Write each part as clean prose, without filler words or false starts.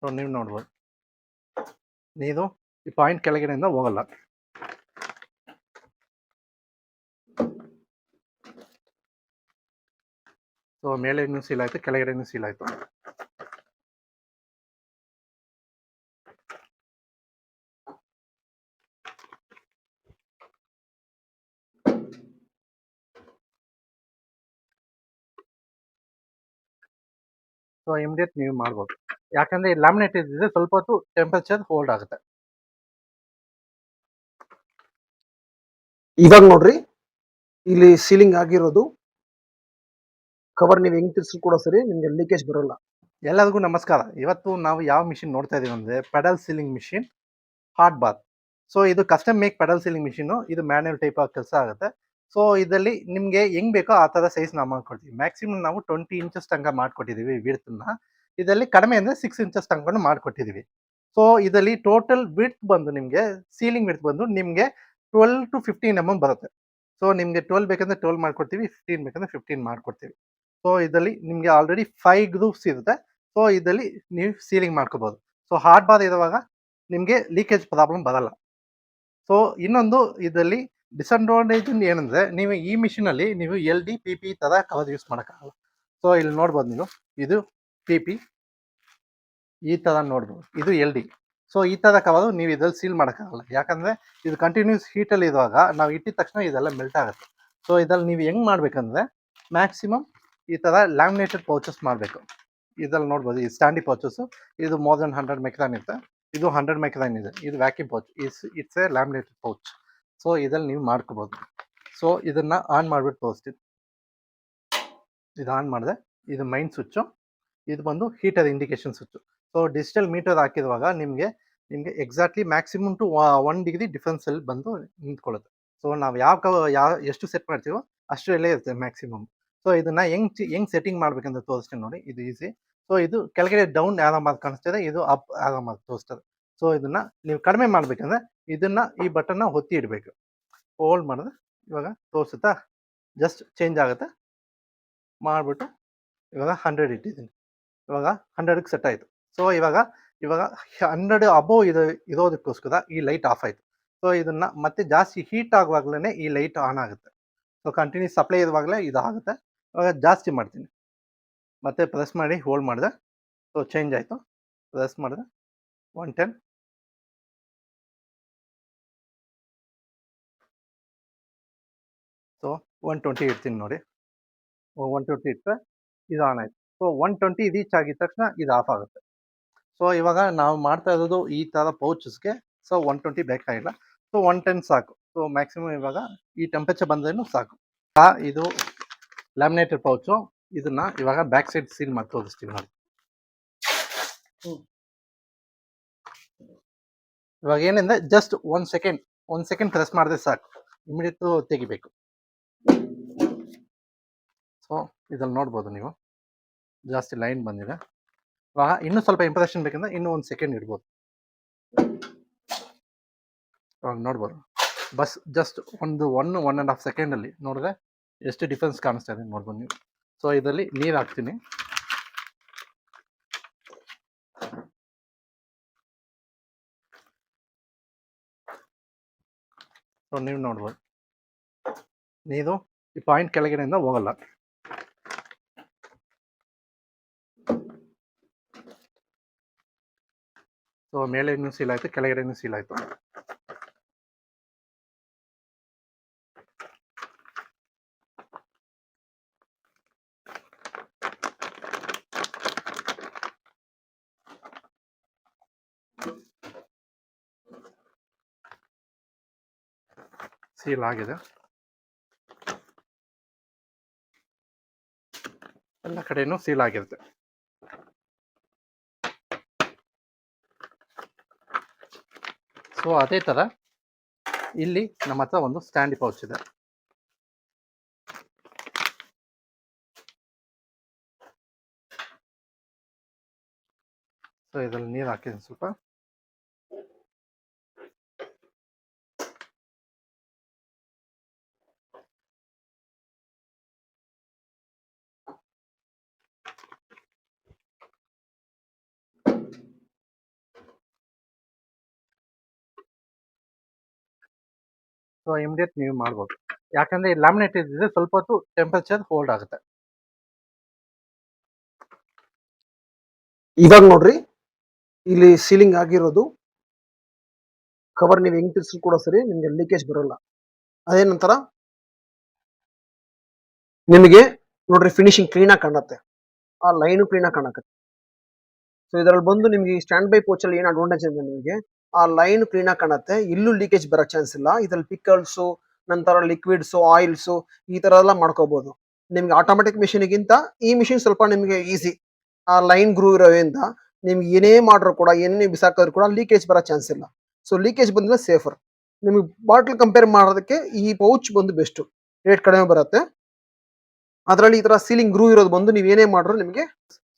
So ನೀವು ನೋಡ್ಬೋದು, ನೀರು ಈ ಪಾಯಿಂಟ್ ಕೆಳಗಡೆಯಿಂದ ಹೋಗಲ್ಲ. ಸೊ ಮೇಲೆನೂ ಸೀಲ್ ಆಯಿತು, ಕೆಳಗಡೆನೂ ಸೀಲ್ ಆಯಿತು. ಸೊ ಇಮಿಡಿಯೇಟ್ ನೀವು ಮಾಡ್ಬೋದು, ಯಾಕಂದರೆ ಲ್ಯಾಮಿನೇಟ್ ಇದ್ದಿದ್ರೆ ಸ್ವಲ್ಪ ಹೊತ್ತು ಟೆಂಪರೇಚರ್ ಹೋಲ್ಡ್ ಆಗುತ್ತೆ. ಇವಾಗ ನೋಡ್ರಿ, ಇಲ್ಲಿ ಸೀಲಿಂಗ್ ಆಗಿರೋದು ಕವರ್ ನೀವು ಹೆಂಗ್ ತಿರ್ಸಿ ಕೂಡ ಸರಿ ನಿಮ್ಗೆ ಲೀಕೇಜ್ ಬರೋಲ್ಲ. ಎಲ್ಲರಿಗೂ ನಮಸ್ಕಾರ. ಇವತ್ತು ನಾವು ಯಾವ ಮಿಷಿನ್ ನೋಡ್ತಾ ಇದೀವಿ ಅಂದರೆ pedal sealing machine hot bath. So ಇದು custom make pedal sealing machine. ಇದು ಮ್ಯಾನ್ಯಲ್ ಟೈಪ್ ಆಗಿ ಕೆಲಸ ಆಗುತ್ತೆ. ಸೊ ಇದರಲ್ಲಿ ನಿಮಗೆ ಹೆಂಗ್ ಬೇಕೋ ಆ ಥರ ಸೈಜ್ ನಾವು ಮಾಡ್ಕೊಡ್ತೀವಿ. ಮ್ಯಾಕ್ಸಿಮಮ್ ನಾವು 20 ಇಂಚಸ್ ತನಕ ಮಾಡ್ಕೊಟ್ಟಿದ್ದೀವಿ ವಿಡ್ತನ್ನ. ಇದರಲ್ಲಿ ಕಡಿಮೆ ಅಂದರೆ 6 ಇಂಚಸ್ ತನಕ ಮಾಡ್ಕೊಟ್ಟಿದ್ದೀವಿ. ಸೊ ಇದರಲ್ಲಿ ಟೋಟಲ್ ವಿಡ್ತ್ ಬಂದು ನಿಮಗೆ ಸೀಲಿಂಗ್ ವಿಡ್ತ್ ಬಂದು ನಿಮಗೆ 12 to 15 mm ಬರುತ್ತೆ. ಸೊ ನಿಮಗೆ 12 ಬೇಕಂದ್ರೆ 12 ಮಾಡ್ಕೊಡ್ತೀವಿ, 15 ಬೇಕಂದ್ರೆ 15 ಮಾಡ್ಕೊಡ್ತೀವಿ. ಸೊ ಇದರಲ್ಲಿ ನಿಮಗೆ ಆಲ್ರೆಡಿ 5 ಗ್ರೂಪ್ಸ್ ಇರುತ್ತೆ. ಸೊ ಇದರಲ್ಲಿ ನೀವು ಸೀಲಿಂಗ್ ಮಾಡ್ಕೋಬಹುದು. ಸೊ ಹಾರ್ಡ್ ಬಾರ್ ಇರುವಾಗ ನಿಮಗೆ ಲೀಕೇಜ್ ಪ್ರಾಬ್ಲಮ್ ಬರಲ್ಲ. ಸೊ ಇನ್ನೊಂದು ಇದರಲ್ಲಿ ಡಿಸಡ್ವಾಂಟೇಜ್ ಏನಂದ್ರೆ, ನೀವು ಈ ಮಿಷಿನಲ್ಲಿ ನೀವು ಎಲ್ ಡಿ ಪಿ ಪಿ ಥರ ಕವರ್ ಯೂಸ್ ಮಾಡೋಕ್ಕಾಗಲ್ಲ. ಸೊ ಇಲ್ಲಿ ನೋಡ್ಬೋದು ನೀವು, ಇದು ಪಿ ಪಿ ಈ ಥರ ನೋಡ್ಬೋದು, ಇದು ಎಲ್ ಡಿ. ಸೊ ಈ ಥರ ಕವರು ನೀವು ಇದ್ರಲ್ಲಿ ಸೀಲ್ ಮಾಡೋಕ್ಕಾಗಲ್ಲ, ಯಾಕಂದರೆ ಇದು ಕಂಟಿನ್ಯೂಸ್ ಹೀಟಲ್ಲಿ ಇರುವಾಗ ನಾವು ಇಟ್ಟಿದ ತಕ್ಷಣ ಇದೆಲ್ಲ ಮೆಲ್ಟ್ ಆಗುತ್ತೆ. ಸೊ ಇದ್ರಲ್ಲಿ ನೀವು ಹೆಂಗೆ ಮಾಡಬೇಕಂದ್ರೆ ಮ್ಯಾಕ್ಸಿಮಮ್ ಈ ಥರ ಲ್ಯಾಮಿನೇಟೆಡ್ ಪೌಚಸ್ ಮಾಡಬೇಕು. ಇದ್ರಲ್ಲಿ ನೋಡ್ಬೋದು, ಈ ಸ್ಟ್ಯಾಂಡಿ ಪೌಚಸ್ಸು, ಇದು ಮೋರ್ ದೆನ್ 100 ಮೈಕ್ರಾನ್ ಇರುತ್ತೆ, ಇದು 100 ಮೈಕ್ರಾನ್ ಇದೆ. ಇದು vacuum pouch, it's A laminated pouch. So ಇದ್ರಲ್ಲಿ ನೀವು ಮಾಡ್ಕೋಬೋದು. ಸೊ ಇದನ್ನು ಆನ್ ಮಾಡಿಬಿಟ್ಟು ತೋರಿಸ್ತೀನಿ. ಇದು ಆನ್ ಮಾಡಿದೆ, ಇದು ಮೈನ್ ಸ್ವಿಚ್ಚು, ಇದು ಬಂದು heater indication switch. So digital meter ಹಾಕಿರುವಾಗ ನಿಮಗೆ ಎಕ್ಸಾಕ್ಟ್ಲಿ ಮ್ಯಾಕ್ಸಿಮಮ್ ಟು 1 ಡಿಗ್ರಿ ಡಿಫ್ರೆನ್ಸಲ್ಲಿ ಬಂದು ನಿಂತ್ಕೊಳ್ಳುತ್ತೆ. ಸೊ ನಾವು ಎಷ್ಟು ಸೆಟ್ ಮಾಡ್ತೀವೋ ಅಷ್ಟು ಎಲ್ಲೇ ಇರುತ್ತೆ ಮ್ಯಾಕ್ಸಿಮಮ್. ಸೊ ಇದನ್ನು ಹೆಂಗೆ ಸೆಟ್ಟಿಂಗ್ ಮಾಡ್ಬೇಕಂತ ತೋರಿಸ್ತೀನಿ ನೋಡಿ, ಇದು ಈಸಿ. ಸೊ ಇದು ಕೆಳಗಡೆ ಡೌನ್ ಆರೋ ಮಾರ್ಕ್ ಕಾಣಿಸ್ತದೆ, ಇದು ಅಪ್ ಆರೋ ಮಾರ್ಕ್ ತೋರಿಸ್ತದೆ. ಸೊ ಇದನ್ನು ನೀವು ಕಡಿಮೆ ಮಾಡಬೇಕಂದ್ರೆ ಇದನ್ನು ಈ ಬಟನ್ನ ಒತ್ತಿ ಇಡಬೇಕು. ಹೋಲ್ಡ್ ಮಾಡಿದ್ರೆ ಇವಾಗ ತೋರಿಸುತ್ತಾ, ಜಸ್ಟ್ ಚೇಂಜ್ ಆಗುತ್ತೆ. ಮಾಡಿಬಿಟ್ಟು ಇವಾಗ 100 ಇಟ್ಟಿದ್ದೀನಿ, ಇವಾಗ 100ಕ್ಕೆ ಸೆಟ್ ಆಯಿತು. ಸೊ ಇವಾಗ 100 ಅಬೋವ್ ಇರೋದಕ್ಕೋಸ್ಕರ ಈ ಲೈಟ್ ಆಫ್ ಆಯಿತು. ಸೊ ಇದನ್ನು ಮತ್ತೆ ಜಾಸ್ತಿ ಹೀಟ್ ಆಗುವಾಗಲೇ ಈ ಲೈಟ್ ಆನ್ ಆಗುತ್ತೆ. ಸೊ ಕಂಟಿನ್ಯೂಸ್ ಸಪ್ಲೈ ಇರುವಾಗಲೇ ಇದು ಆಗುತ್ತೆ. ಇವಾಗ ಜಾಸ್ತಿ ಮಾಡ್ತೀನಿ, ಮತ್ತೆ ಪ್ರೆಸ್ ಮಾಡಿ ಹೋಲ್ಡ್ ಮಾಡಿದೆ. ಸೊ ಚೇಂಜ್ ಆಯಿತು, ಪ್ರೆಸ್ ಮಾಡಿದೆ 110. ಸೊ 120 ಇಡ್ತೀನಿ ನೋಡಿ, 120 ಇಟ್ಟರೆ ಇದು ಆನ್ ಆಯಿತು. ಸೊ 120 ರೀಚ್ ಆಗಿದ ತಕ್ಷಣ ಇದು ಆಫ್ ಆಗುತ್ತೆ. ಸೊ ಇವಾಗ ನಾವು ಮಾಡ್ತಾ ಇರೋದು ಈ ಥರ ಪೌಚಸ್ಗೆ. ಸೊ 120 ಬೇಕಾಗಿಲ್ಲ, ಸೊ 110 ಸಾಕು. ಸೊ ಮ್ಯಾಕ್ಸಿಮಮ್ ಇವಾಗ ಈ ಟೆಂಪರೇಚರ್ ಬಂದ್ರೂ ಸಾಕು. ಇದು ಲ್ಯಾಮಿನೇಟೆಡ್ ಪೌಚು, ಇದನ್ನ ಇವಾಗ ಬ್ಯಾಕ್ ಸೈಡ್ ಸೀಲ್ ಮಾಡಿ ತೋರಿಸ್ತೀವಿ ನಾವು. ಇವಾಗ ಏನಂದ್ರೆ ಜಸ್ಟ್ 1 ಸೆಕೆಂಡ್ ಪ್ರೆಸ್ ಮಾಡಿದ್ರೆ ಸಾಕು, ಇಮಿಡಿಯೇಟ್ ತೆಗಿಬೇಕು. ಸೊ ಇದ್ರಲ್ಲಿ ನೋಡ್ಬೋದು ನೀವು, ಜಾಸ್ತಿ ಲೈನ್ ಬಂದಿದೆ. ಇವಾಗ ಇನ್ನೂ ಸ್ವಲ್ಪ ಇಂಪ್ರೆಷನ್ ಬೇಕಂದ್ರೆ ಇನ್ನೂ 1 ಸೆಕೆಂಡ್ ಇಡ್ಬೋದು. ಇವಾಗ ನೋಡ್ಬೋದು, ಬಸ್ ಜಸ್ಟ್ 1.5 ಸೆಕೆಂಡಲ್ಲಿ ನೋಡಿದ್ರೆ ಎಷ್ಟು ಡಿಫ್ರೆನ್ಸ್ ಕಾಣಿಸ್ತಾ ಇದೆ ನೋಡ್ಬೋದು ನೀವು. ಸೊ ಇದರಲ್ಲಿ ನೀರು ಹಾಕ್ತೀನಿ. ಸೊ ನೀವು ನೋಡ್ಬೋದು, ನೀರು ಈ ಪಾಯಿಂಟ್ ಕೆಳಗಡೆಯಿಂದ ಹೋಗಲ್ಲ. ಸೊ ಮೇಲೆನೂ ಸೀಲ್ ಆಯಿತು, ಕೆಳಗಡೆನೂ ಸೀಲ್ ಆಯಿತು. ಸೀಲ್ ಆಗಿದೆ, ಎಲ್ಲ ಕಡೆನೂ ಸೀಲ್ ಆಗಿರುತ್ತೆ. ಸೊ ಅದೇ ಥರ ಇಲ್ಲಿ ನಮ್ಮ ಹತ್ರ ಒಂದು ಸ್ಟ್ಯಾಂಡಿ ಪೌಚ್ ಇದೆ. ಸೊ ಇದರಲ್ಲಿ ನೀರು ಹಾಕಿದ್ದೀನಿ ಸ್ವಲ್ಪ. ಸೊ ಇಮಿಡಿಯೇಟ್ ನೀವು ಮಾಡ್ಬೋದು. ಯಾಕಂದ್ರೆ ಲ್ಯಾಮಿನೇಟ್ ಇದ್ದಿದ್ರೆ ಸ್ವಲ್ಪ ಹೊತ್ತು ಟೆಂಪರೇಚರ್ ಹೋಲ್ಡ್ ಆಗುತ್ತೆ. ಇವಾಗ ನೋಡ್ರಿ, ಇಲ್ಲಿ ಸೀಲಿಂಗ್ ಆಗಿರೋದು ಕವರ್ ನೀವು ಹೆಂಗ್ ತಿರ್ಸಿದ್ರು ಕೂಡ ಸರಿ ನಿಮ್ಗೆ ಲೀಕೇಜ್ ಬರೋಲ್ಲ. ಅದೇ ನಂತರ ನಿಮಗೆ ನೋಡ್ರಿ ಫಿನಿಶಿಂಗ್ ಕ್ಲೀನ್ ಆಗಿ ಕಾಣುತ್ತೆ, ಆ ಲೈನು ಕ್ಲೀನ್ ಆಗಿ ಕಾಣಕತ್ತೆ. ಸೊ ಇದರಲ್ಲಿ ಬಂದು ನಿಮ್ಗೆ ಸ್ಟ್ಯಾಂಡ್ ಬೈ ಪೋಚ್ ಅಲ್ಲಿ ಏನ್ ಅಡ್ವಾಂಟೇಜ್ ಅಂದ್ರೆ ನಿಮಗೆ ಆ ಲೈನ್ ಕ್ಲೀನ್ ಆಗಿ ಕಾಣುತ್ತೆ, ಇಲ್ಲೂ ಲೀಕೇಜ್ ಬರೋ ಚಾನ್ಸ್ ಇಲ್ಲ. ಇದ್ರಲ್ಲಿ ಪಿಕಲ್ಸ್ ನಂತರ ಲಿಕ್ವಿಡ್ಸ್ ಆಯಿಲ್ಸ್ ಈ ತರ ಎಲ್ಲ ಮಾಡ್ಕೋಬಹುದು. ನಿಮ್ಗೆ ಆಟೋಮೆಟಿಕ್ ಮಿಷಿನ್ಗಿಂತ ಈ ಮಿಷಿನ್ ಸ್ವಲ್ಪ ನಿಮ್ಗೆ ಈಸಿ. ಆ ಲೈನ್ ಗ್ರೂ ಇರೋದ್ರಿಂದ ನಿಮ್ಗೆ ಏನೇ ಮಾಡ್ರು ಕೂಡ ಏನೇ ಬಿಸಾಕಿದ್ರು ಕೂಡ ಲೀಕೇಜ್ ಬರೋ ಚಾನ್ಸ್ ಇಲ್ಲ. ಸೊ ಲೀಕೇಜ್ ಬಂದ್ರೆ ಸೇಫರ್. ನಿಮ್ಗೆ ಬಾಟ್ಲ್ ಕಂಪೇರ್ ಮಾಡೋದಕ್ಕೆ ಈ ಪೌಚ್ ಬಂದು ಬೆಸ್ಟ್, ರೇಟ್ ಕಡಿಮೆ ಬರುತ್ತೆ. ಅದರಲ್ಲಿ ಈ ತರ ಸೀಲಿಂಗ್ ಗ್ರೂ ಇರೋದು ಬಂದು ನೀವು ಏನೇ ಮಾಡ್ರು ನಿಮಗೆ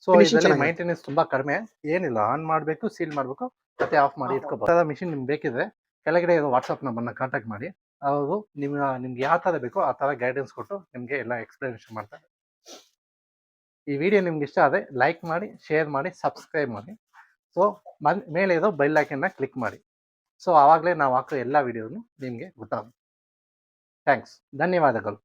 ಸೊ Finishing ಇದರಲ್ಲಿ ಚೆನ್ನಾಗಿದೆ. ಮೈಂಟೆನೆನ್ಸ್ ತುಂಬಾ ಕಡಿಮೆ, ಏನಿಲ್ಲ, ಆನ್ ಮಾಡಬೇಕು, ಸೀಲ್ ಮಾಡಬೇಕು, ಮತ್ತೆ ಆಫ್ ಮಾಡಿ ಇಟ್ಕೋಬಹುದು. ಮಿಷಿನ್ ನಿಮ್ಗೆ ಬೇಕಿದ್ರೆ ಕೆಳಗಡೆ ಇರೋ ವಾಟ್ಸ್ಆಪ್ ನಂಬರ್ನ ಕಾಂಟ್ಯಾಕ್ಟ್ ಮಾಡಿ, ಅವರು ನಿಮ್ಗೆ ಯಾವ ಥರ ಬೇಕೋ ಆ ಥರ ಗೈಡೆನ್ಸ್ ಕೊಟ್ಟು ನಿಮಗೆ ಎಲ್ಲ ಎಕ್ಸ್ಪ್ಲನೇಷನ್ ಮಾಡ್ತಾರೆ. ಈ ವಿಡಿಯೋ ನಿಮ್ಗೆ ಇಷ್ಟ ಆದರೆ ಲೈಕ್ ಮಾಡಿ, ಶೇರ್ ಮಾಡಿ, ಸಬ್ಸ್ಕ್ರೈಬ್ ಮಾಡಿ. ಸೊ ಮೇಲೆ ಇರೋ ಬೆಲ್ ಐಕನ್ನ ಕ್ಲಿಕ್ ಮಾಡಿ. ಸೊ ಆವಾಗಲೇ ನಾವು ಹಾಕೋ ಎಲ್ಲ ವಿಡಿಯೋನು ನಿಮಗೆ ಗೊತ್ತಾಗುತ್ತೆ. ಥ್ಯಾಂಕ್ಸ್, ಧನ್ಯವಾದಗಳು.